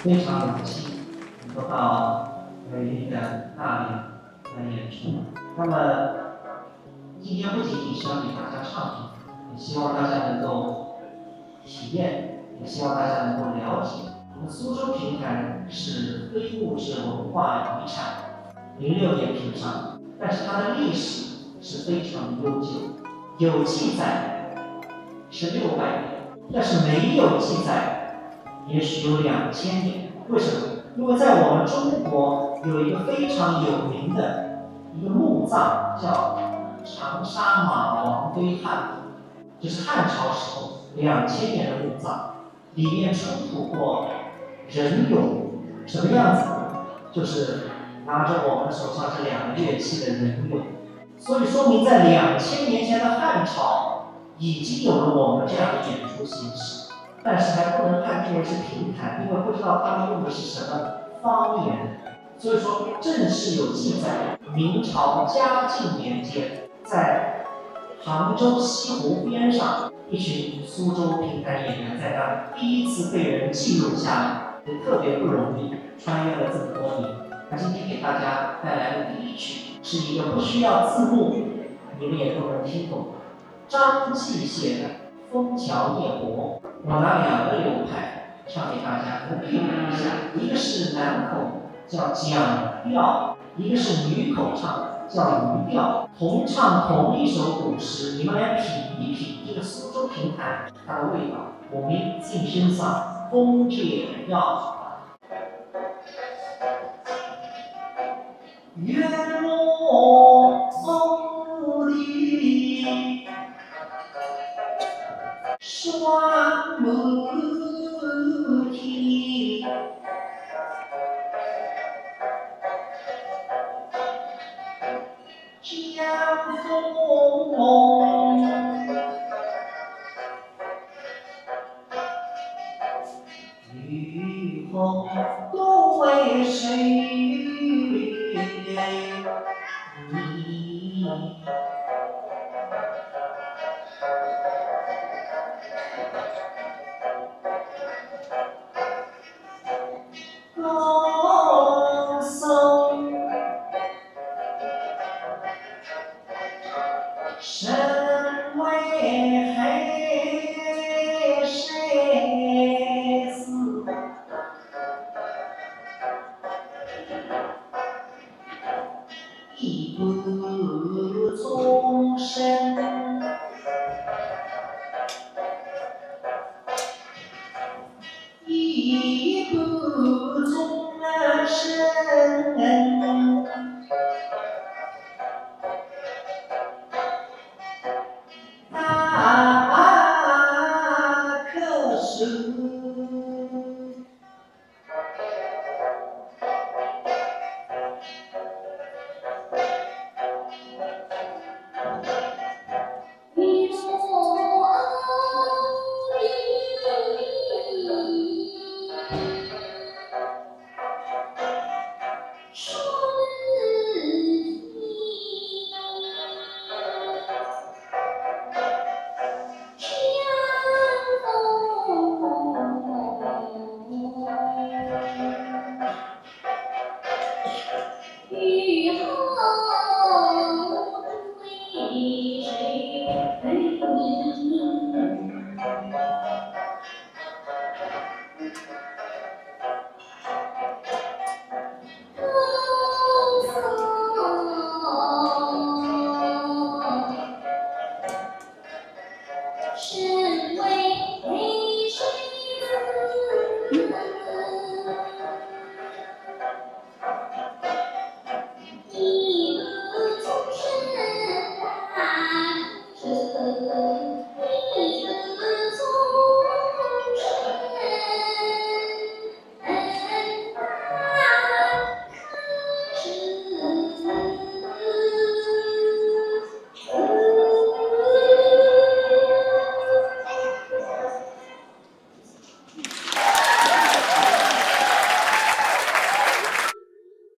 非常有幸能够到美丽的大连来演出。那么今天不仅仅是要给大家唱评，也希望大家能够体验，也希望大家能够了解。我们苏州评弹是非物质文化遗产06年评上，但是它的历史是非常悠久，有记载是600年，但是没有记载，也许有2000年。为什么？因为在我们中国有一个非常有名的一个墓葬，叫长沙马王堆汉墓，就是汉朝时候2000年的墓葬，里面出土过人俑，什么样子呢？就是拿着我们手上这2个乐器的人俑。所以说明在2000年前的汉朝已经有了我们这样的演出形式，但是还不能判定为是评弹，因为不知道他们用的是什么方言。所以说，正是有记载，明朝嘉靖年间，在杭州西湖边上，一群苏州评弹演员在那里第一次被人记录下来，也特别不容易，穿越了这么多年。那今天给大家带来的第一曲是一个不需要字幕，你们也都能听懂，张继写的《枫桥夜泊》。我拿2个流派唱给大家，我对比一下，一个是男口叫讲调，一个是女口唱叫余调，同唱同一首古诗，你们来品一品这个苏州评弹它的味道。我们一起欣赏《枫叶调》。月落风里霜满天，江风梦，雨风。